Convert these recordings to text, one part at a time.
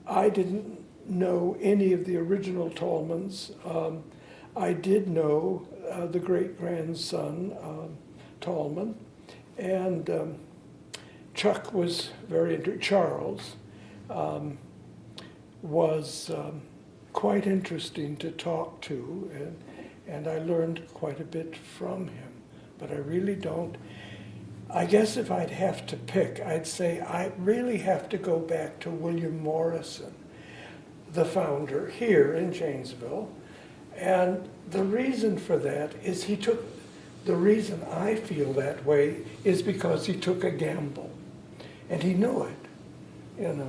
I didn't know any of the original Tallmans. I did know the great-grandson, Tallman, and Chuck was very Charles was quite interesting to talk to, and I learned quite a bit from him. But I really don't. I guess if I'd have to pick, I'd say I really have to go back to William Morrison, the founder here in Janesville. And the reason for that is the reason I feel that way is because he took a gamble. And he knew it, and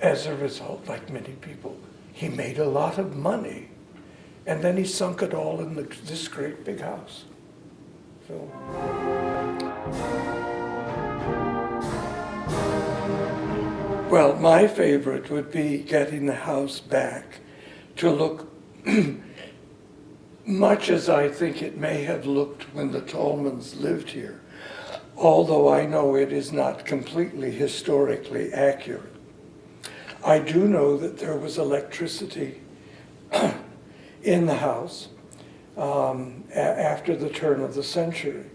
as a result, like many people, he made a lot of money. And then he sunk it all in this great big house. So. Well, my favorite would be getting the house back to look much as I think it may have looked when the Tallmans lived here, although I know it is not completely historically accurate. I do know that there was electricity in the house after the turn of the century.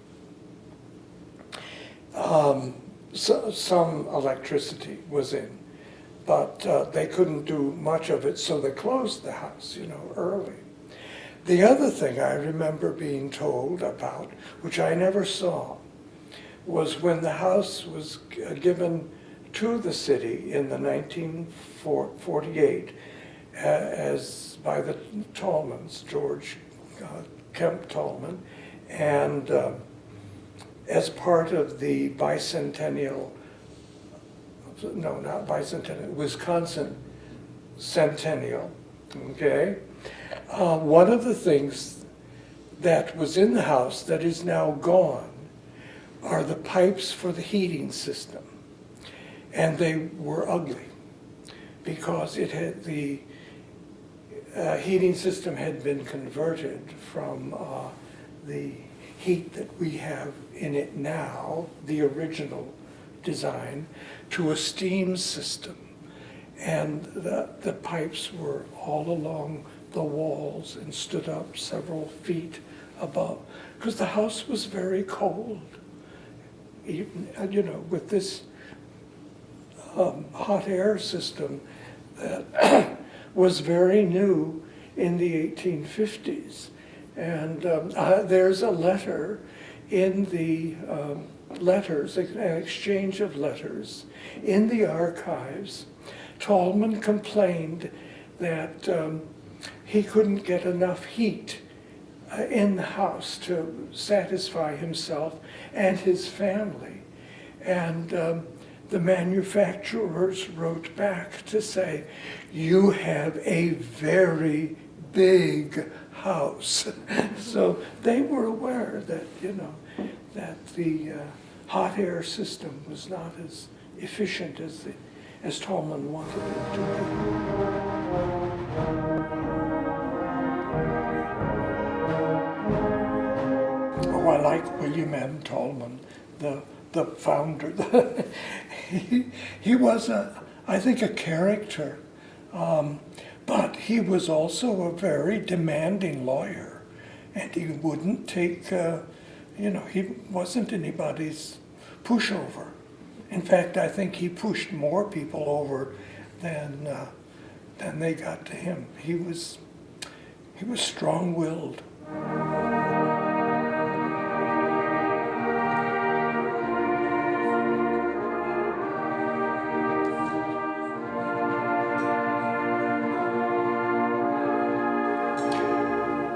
Some electricity was in, but they couldn't do much of it, so they closed the house, early. The other thing I remember being told about, which I never saw, was when the house was given to the city in the 1948 as by the Tallmans, George Kemp Tallman, and as part of the bicentennial, no, not bicentennial, Wisconsin centennial, okay? One of the things that was in the house that is now gone are the pipes for the heating system. And they were ugly because it had the heating system had been converted from the heat that we have in it now, the original design, to a steam system. And the pipes were all along the walls and stood up several feet above, because the house was very cold. Even, with this hot air system that was very new in the 1850s. And there's a letter in the letters, an exchange of letters in the archives. Tallman complained that he couldn't get enough heat in the house to satisfy himself and his family. And the manufacturers wrote back to say, "You have a very big house." So they were aware that, that the hot air system was not as efficient as Tallman wanted it to be. Oh, I like William M. Tallman, the founder. He was, I think, a character, but he was also a very demanding lawyer, and he wouldn't take, he wasn't anybody's pushover. In fact, I think he pushed more people over than they got to him. He was strong-willed.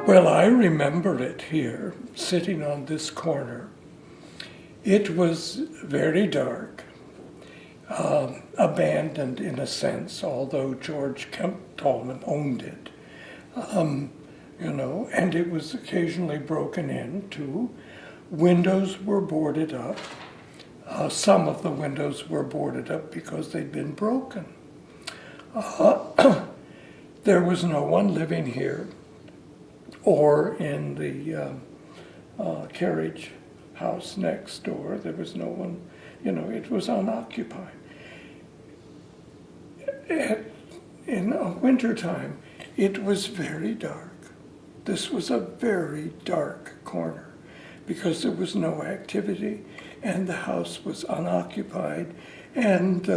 Well, I remember it here, sitting on this corner. It was very dark, abandoned in a sense, although George Kemp Tallman owned it, and it was occasionally broken into. Windows were boarded up. Some of the windows were boarded up because they'd been broken. There was no one living here or in the carriage house next door. There was no one, it was unoccupied. in wintertime, it was very dark. This was a very dark corner because there was no activity and the house was unoccupied and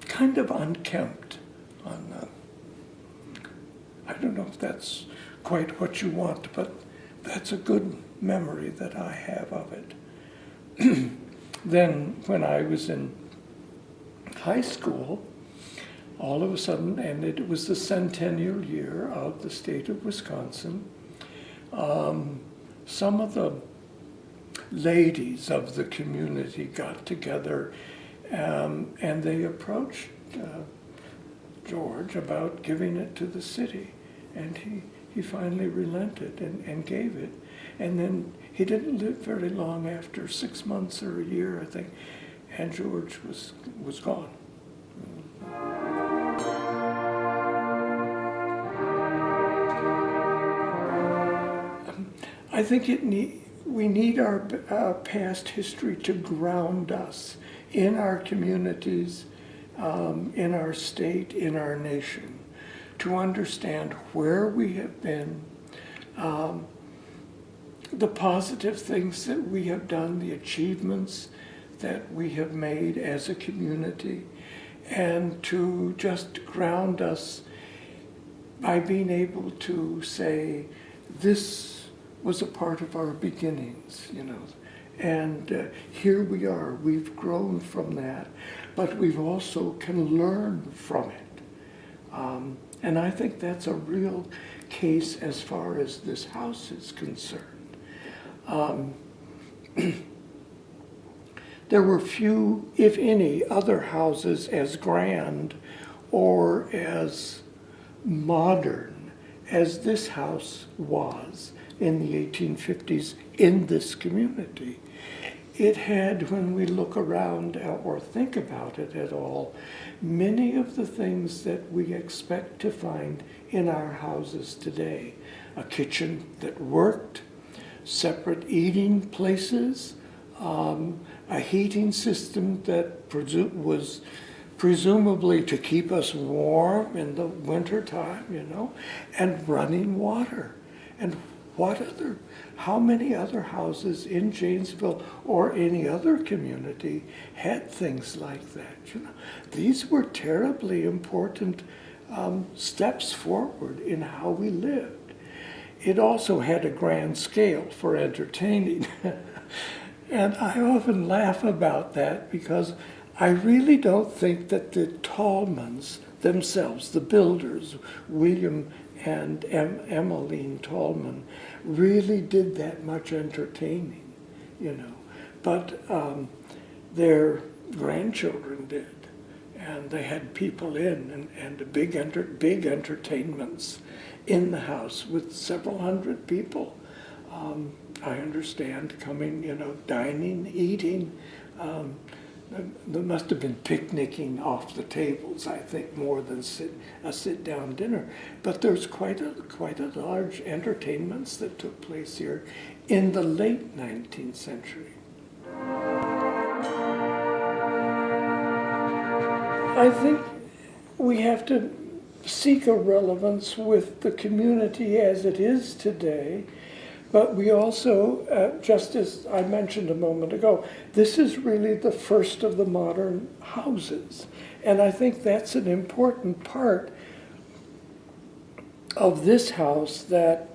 kind of unkempt. I don't know if that's quite what you want, but that's a good memory that I have of it. Then when I was in high school, all of a sudden, and it was the centennial year of the state of Wisconsin, some of the ladies of the community got together and they approached George about giving it to the city. And he finally relented and gave it. And then he didn't live very long after, 6 months or a year, I think, and George was gone. I think we need our past history to ground us in our communities, in our state, in our nation, to understand where we have been, the positive things that we have done, the achievements that we have made as a community, and to just ground us by being able to say, this was a part of our beginnings, and here we are, we've grown from that, but we've also can learn from it. And I think that's a real case as far as this house is concerned. There were few, if any, other houses as grand or as modern as this house was in the 1850s in this community. It had, when we look around or think about it at all, many of the things that we expect to find in our houses today. A kitchen that worked, separate eating places, a heating system that was presumably to keep us warm in the wintertime, and running water. And how many other houses in Janesville or any other community had things like that? These were terribly important steps forward in how we lived. It also had a grand scale for entertaining. And I often laugh about that because I really don't think that the Tallmans themselves, the builders, William and Emmeline Tallman, really did that much entertaining, But their grandchildren did, and they had people in and big entertainments in the house with several hundred people. I understand coming, dining, eating. There must have been picnicking off the tables, I think, more than a sit-down dinner. But there's quite a large entertainments that took place here in the late 19th century. I think we have to seek a relevance with the community as it is today. But we also, just as I mentioned a moment ago, this is really the first of the modern houses. And I think that's an important part of this house that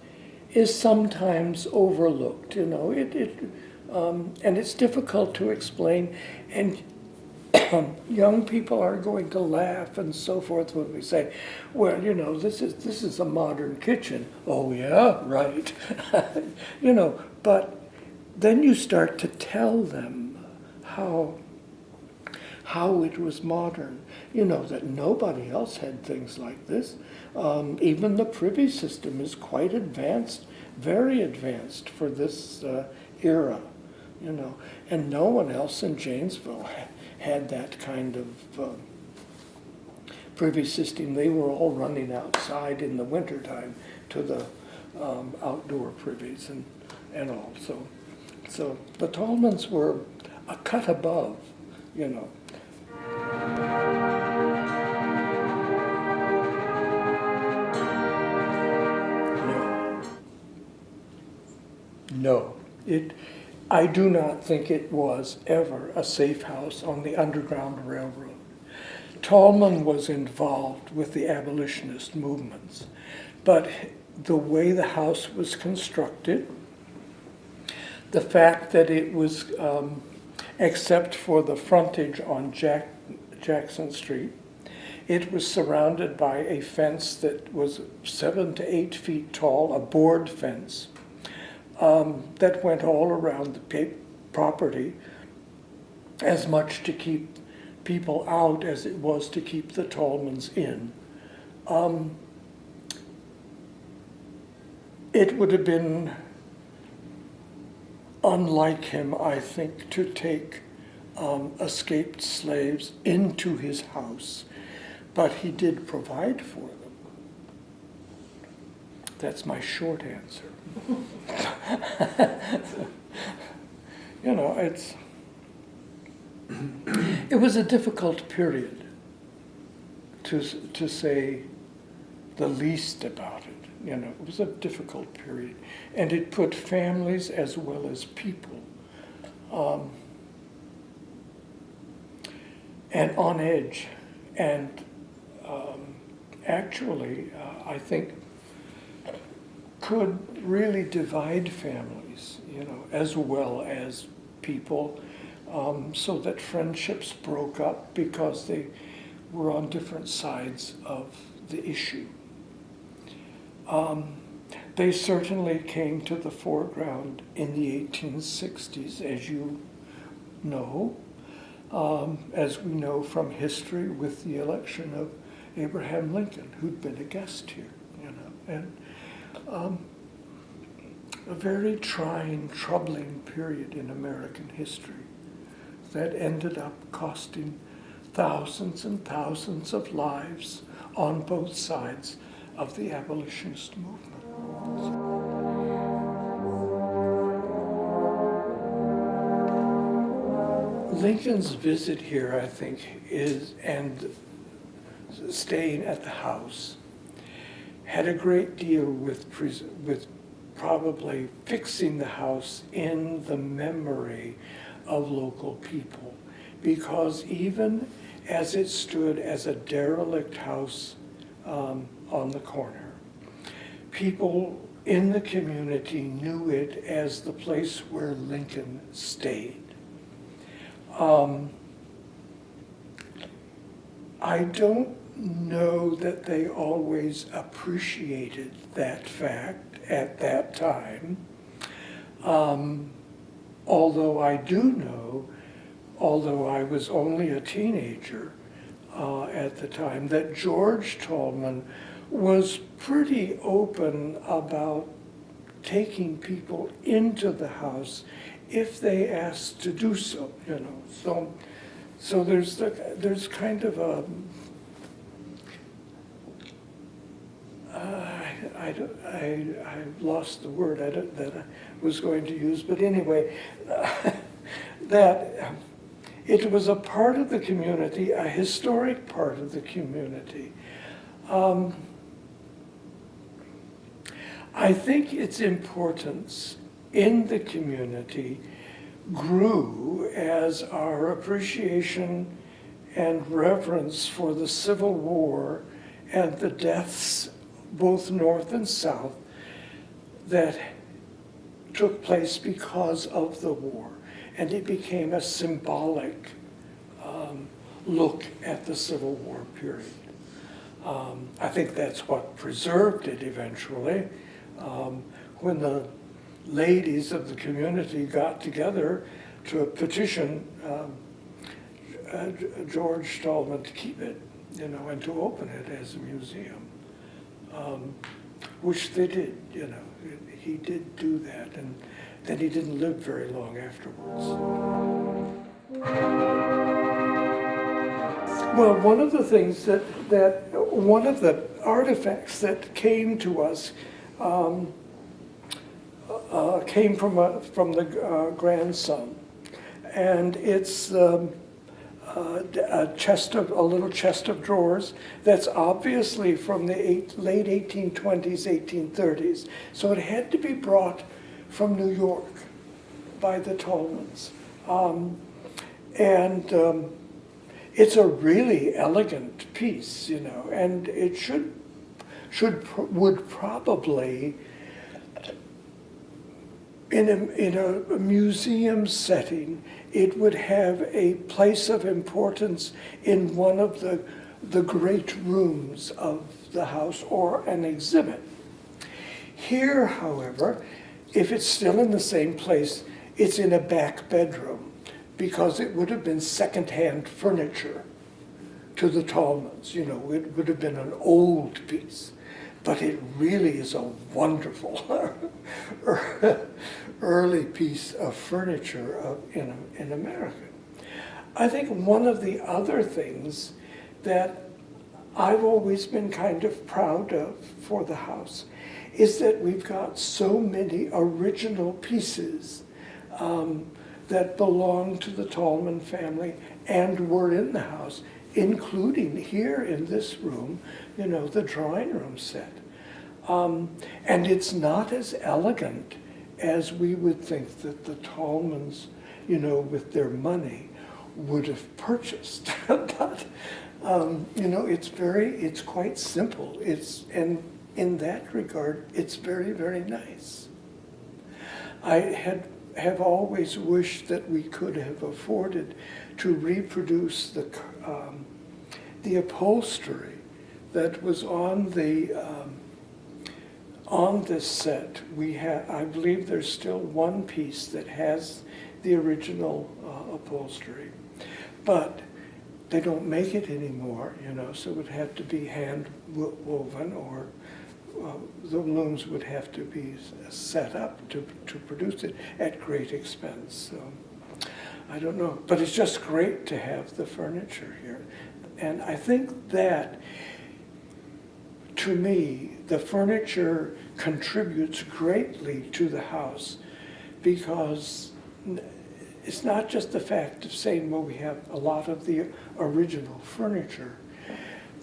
is sometimes overlooked, and it's difficult to explain. And young people are going to laugh and so forth when we say, well, this is a modern kitchen. Oh yeah, right. But then you start to tell them how it was modern. That nobody else had things like this. Even the privy system is quite advanced, very advanced for this era, and no one else in Janesville had that kind of privy system. They were all running outside in the wintertime to the outdoor privies and all. So the Tallmans were a cut above, No, I do not think it was ever a safe house on the Underground Railroad. Tallman was involved with the abolitionist movements, but the way the house was constructed, the fact that it was, except for the frontage on Jackson Street, it was surrounded by a fence that was 7 to 8 feet tall, a board fence, that went all around the property, as much to keep people out as it was to keep the Tallmans in. It would have been unlike him, I think, to take escaped slaves into his house, but he did provide for them. That's my short answer. You know, it was a difficult period, to say the least about it. You know, it was a difficult period, and it put families as well as people and on edge, and actually, I think, could really divide families, you know, as well as people, so that friendships broke up because they were on different sides of the issue. They certainly came to the foreground in the 1860s, as you know, as we know from history with the election of Abraham Lincoln, who'd been a guest here, you know, and a very trying, troubling period in American history that ended up costing thousands and thousands of lives on both sides of the abolitionist movement. Lincoln's visit here, I think, and staying at the house, had a great deal with probably fixing the house in the memory of local people, because even as it stood as a derelict house on the corner, people in the community knew it as the place where Lincoln stayed. I don't know that they always appreciated that fact at that time, although I do know, although I was only a teenager at the time, that George Tallman was pretty open about taking people into the house if they asked to do so, you know. So there's kind of a I lost the word that I was going to use, but anyway, that it was a part of the community, a historic part of the community. I think its importance in the community grew as our appreciation and reverence for the Civil War and the deaths, both North and South, that took place because of the war. And it became a symbolic look at the Civil War period. I think that's what preserved it eventually. When the ladies of the community got together to petition George Tallman to keep it, you know, and to open it as a museum, which they did, you know. He did do that, and then he didn't live very long afterwards. Well, one of the things one of the artifacts that came to us came from the grandson, and it's a little chest of drawers that's obviously from the late 1820s, 1830s. So it had to be brought from New York by the Tallmans. And it's a really elegant piece, you know, and it would probably, in a museum setting, it would have a place of importance in one of the great rooms of the house or an exhibit. Here, however, if it's still in the same place, it's in a back bedroom because it would have been secondhand furniture to the Tallmans. You know, it would have been an old piece, but it really is a wonderful early piece of furniture in America. I think one of the other things that I've always been kind of proud of for the house is that we've got so many original pieces that belong to the Tallman family and were in the house, including here in this room, you know, the drawing room set. And it's not as elegant as we would think that the Tallmans, you know, with their money would have purchased. But, you know, it's quite simple. And in that regard, it's very, very nice. I have always wished that we could have afforded to reproduce the upholstery that was on this set. I believe there's still one piece that has the original upholstery, but they don't make it anymore, you know, so it would have to be hand woven, or the looms would have to be set up to produce it at great expense. So I don't know, but it's just great to have the furniture here. And I think that, to me, the furniture contributes greatly to the house, because it's not just the fact of saying, well, we have a lot of the original furniture,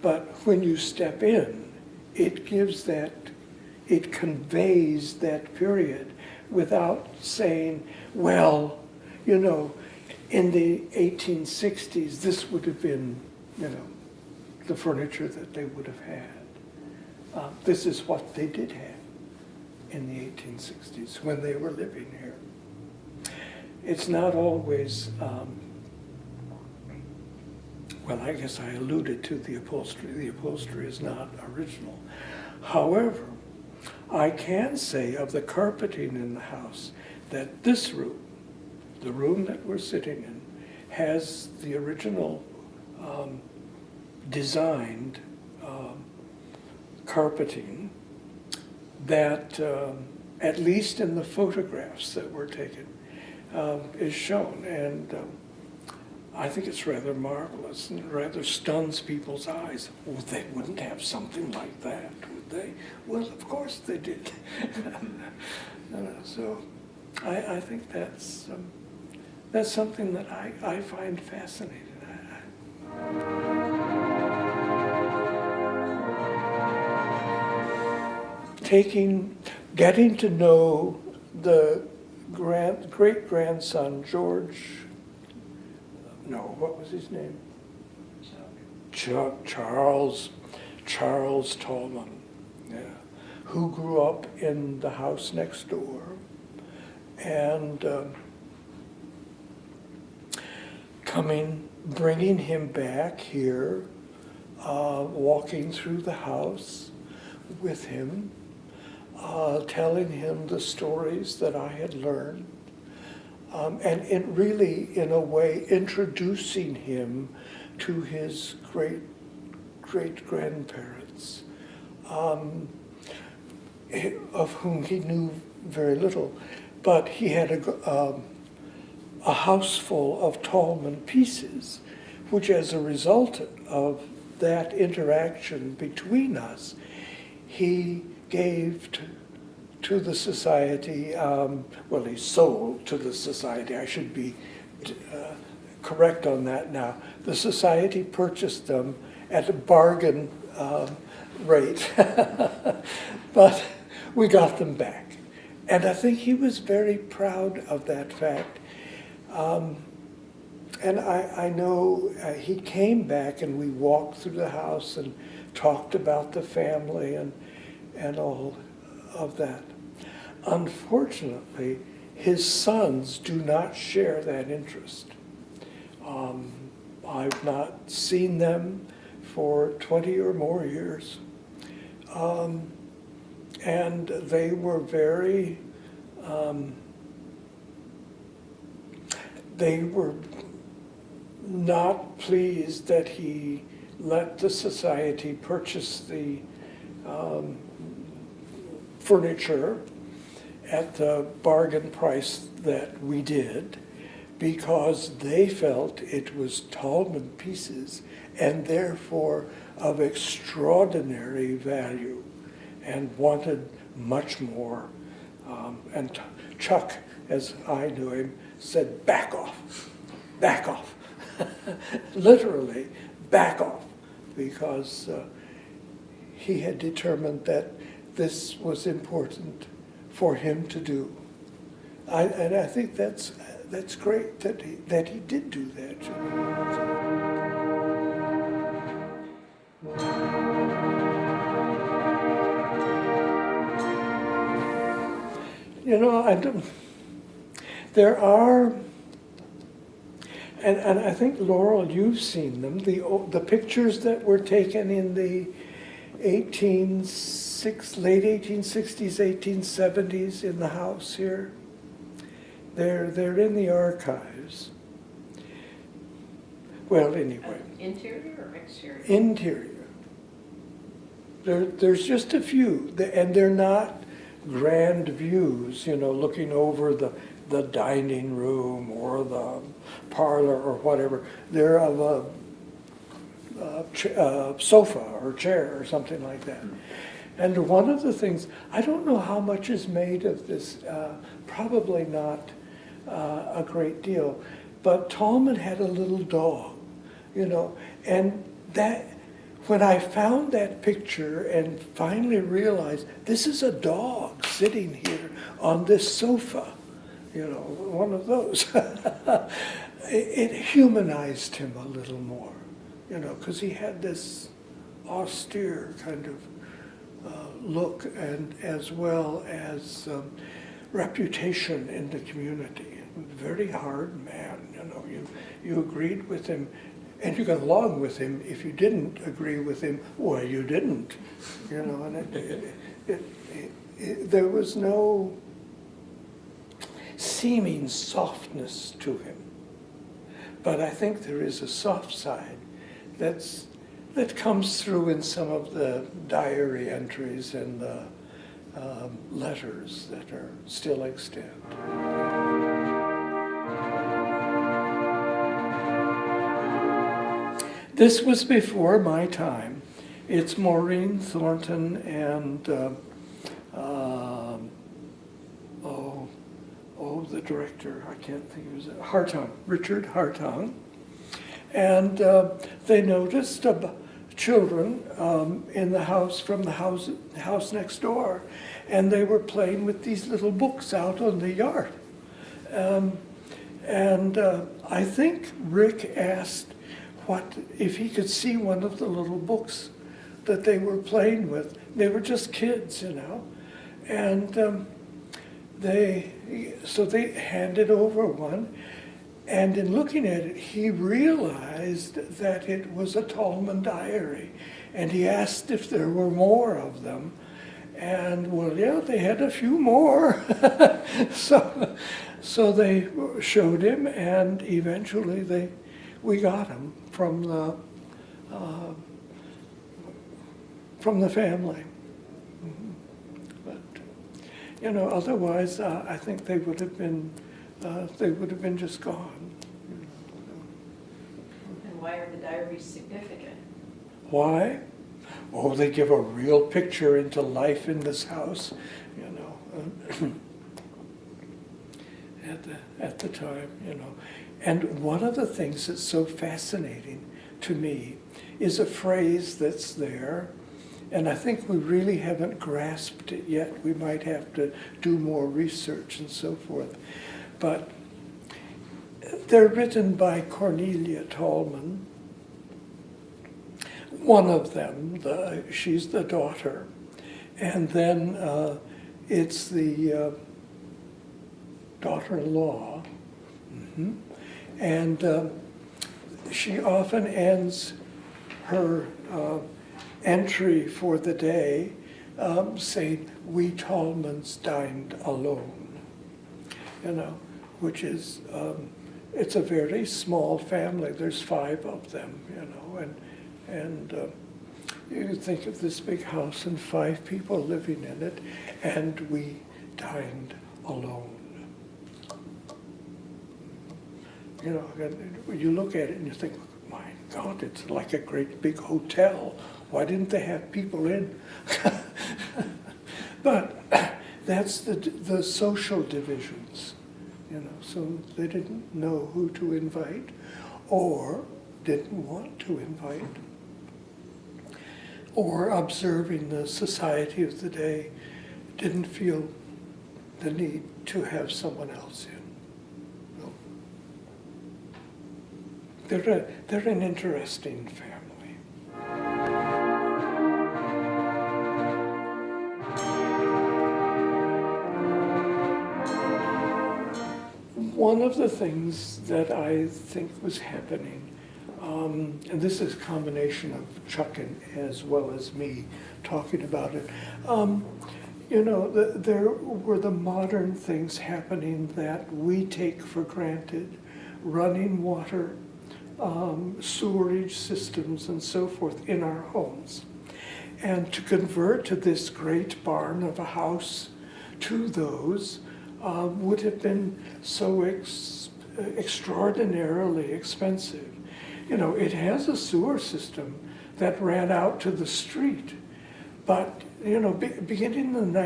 but when you step in, it conveys that period without saying, well, you know, in the 1860s, this would have been, you know, the furniture that they would have had. This is what they did have in the 1860s when they were living here. It's not always, well, I guess I alluded to the upholstery. The upholstery is not original. However, I can say of the carpeting in the house that this room, the room that we're sitting in, has the original designed carpeting that, at least in the photographs that were taken, is shown. And I think it's rather marvelous and rather stuns people's eyes. Well, they wouldn't have something like that, would they? Well, of course they did. So I think that's something that I find fascinating. Getting to know the great-grandson, what was his name? Charles Tallman, yeah, who grew up in the house next door, and bringing him back here, walking through the house with him, telling him the stories that I had learned, and it really, in a way, introducing him to his great-grandparents, of whom he knew very little. But he had a house full of Tallman pieces, which, as a result of that interaction between us, he gave to the society, well, he sold to the society. I should be correct on that now. The society purchased them at a bargain rate, but we got them back. And I think he was very proud of that fact. And I know he came back and we walked through the house and talked about the family and all of that. Unfortunately, his sons do not share that interest. I've not seen them for 20 or more years. And they were very, they were not pleased that he let the society purchase the furniture at the bargain price that we did, because they felt it was Tallman pieces and therefore of extraordinary value and wanted much more. And Chuck, as I knew him, said, back off, back off. Literally, back off, because he had determined that this was important for him to do. And I think that's great that he did do that. You know, there are, and I think, Laurel, you've seen them, the pictures that were taken in the late 1860s, 1870s in the house here. They're in the archives. Well, anyway. Interior or exterior? Interior. There's just a few, and they're not grand views, you know, looking over the dining room or the parlor or whatever. They're of a sofa or chair or something like that. And one of the things, I don't know how much is made of this, probably not a great deal, but Tallman had a little dog, you know, and that, when I found that picture and finally realized this is a dog sitting here on this sofa, you know, one of those, it humanized him a little more, you know, because he had this austere kind of look, and as well as reputation in the community. Very hard man, you know. You agreed with him, and you got along with him. If you didn't agree with him, well, you didn't, you know. And there was no seeming softness to him, but I think there is a soft side that comes through in some of the diary entries and the letters that are still extant. This was before my time. It's Maureen Thornton and the director, I can't think of his name, Hartung, Richard Hartung. And they noticed children in the house, from the house next door, and they were playing with these little books out on the yard. I think Rick asked if he could see one of the little books that they were playing with. They were just kids, you know, and they handed over one. And in looking at it, he realized that it was a Tallman diary. And he asked if there were more of them. And, well, yeah, they had a few more. So they showed him, and eventually we got him from the family. But, you know, otherwise, I think they would have been just gone. And why are the diaries significant? Why? Oh, they give a real picture into life in this house, you know, at the time, you know. And one of the things that's so fascinating to me is a phrase that's there, And I think we really haven't grasped it yet. We might have to do more research and so forth. But they're written by Cornelia Tallman. One of them, she's the daughter. And then it's the daughter-in-law. Mm-hmm. And she often ends her entry for the day saying, "We Tallmans dined alone," you know, which is, it's a very small family. There's 5 of them, you know, and you think of this big house and 5 people living in it, and we dined alone. You know, and you look at it and you think, my God, it's like a great big hotel. Why didn't they have people in? But that's the social divisions, you know, so they didn't know who to invite or didn't want to invite, or observing the society of the day, didn't feel the need to have someone else in. No. They're an interesting family. One of the things that I think was happening, and this is a combination of Chuck and as well as me talking about it, you know, there were the modern things happening that we take for granted, running water, sewerage systems and so forth in our homes. And to convert to this great barn of a house to those would have been so extraordinarily expensive. You know, it has a sewer system that ran out to the street, but you know, beginning in the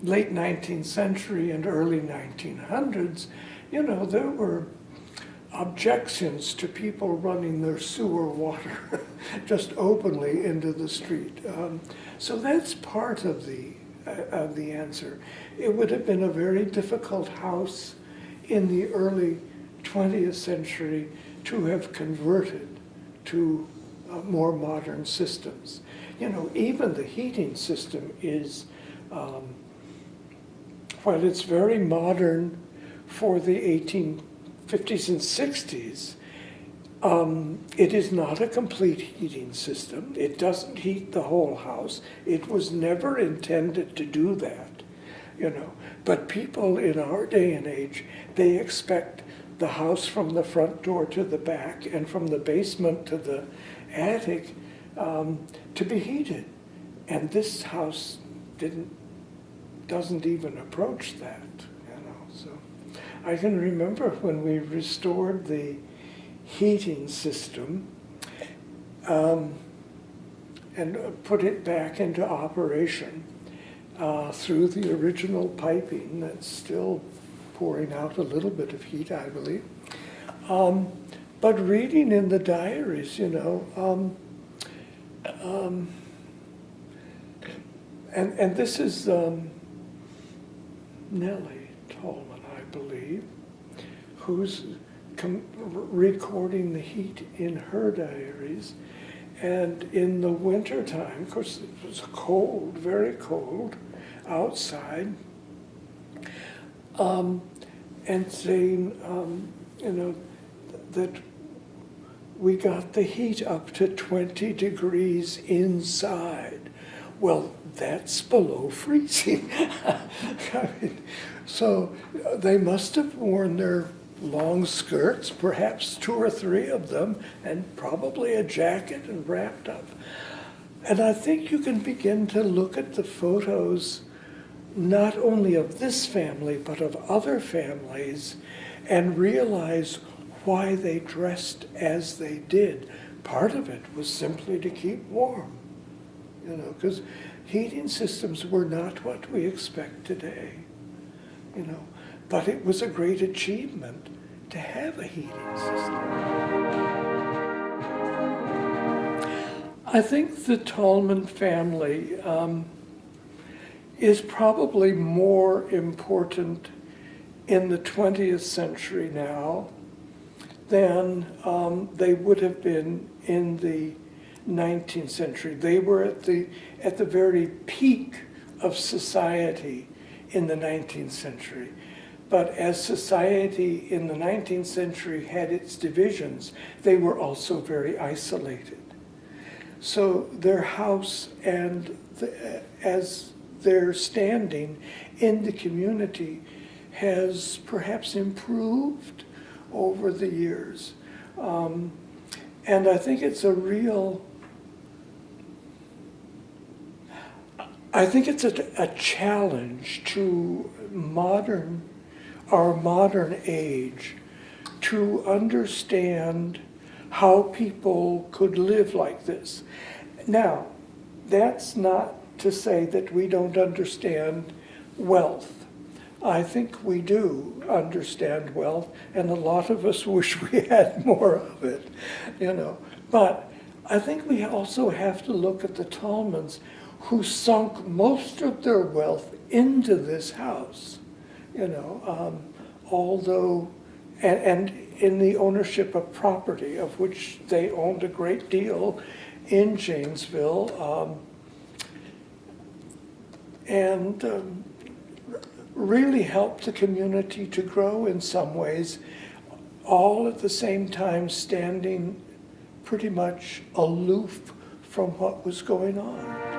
late 19th century and early 1900s, you know, there were objections to people running their sewer water just openly into the street. So that's part of the answer. It would have been a very difficult house in the early 20th century to have converted to more modern systems. You know, even the heating system is, while it's very modern for the 1850s and 60s, it is not a complete heating system. It doesn't heat the whole house. It was never intended to do that, you know. But people in our day and age, they expect the house from the front door to the back and from the basement to the attic to be heated. And this house doesn't even approach that, you know. So I can remember when we restored the heating system and put it back into operation through the original piping that's still pouring out a little bit of heat, I believe. But reading in the diaries, you know, and this is Nellie Tallman, I believe, who's recording the heat in her diaries. And in the wintertime, of course, it was cold, very cold outside, and saying, you know, that we got the heat up to 20 degrees inside. Well, that's below freezing. I mean, so they must have worn their long skirts, perhaps 2 or 3 of them, and probably a jacket and wrapped up. And I think you can begin to look at the photos, not only of this family, but of other families, and realize why they dressed as they did. Part of it was simply to keep warm, you know, because heating systems were not what we expect today, you know. But it was a great achievement to have a heating system. I think the Tallman family is probably more important in the 20th century now than they would have been in the 19th century. They were at the very peak of society in the 19th century. But as society in the 19th century had its divisions, they were also very isolated. So their house and as their standing in the community has perhaps improved over the years. And I think it's a challenge to our modern age to understand how people could live like this. Now, that's not to say that we don't understand wealth. I think we do understand wealth, and a lot of us wish we had more of it, you know. But I think we also have to look at the Tallmans, who sunk most of their wealth into this house, you know, although, and in the ownership of property, of which they owned a great deal in Janesville, and really helped the community to grow in some ways, all at the same time standing pretty much aloof from what was going on.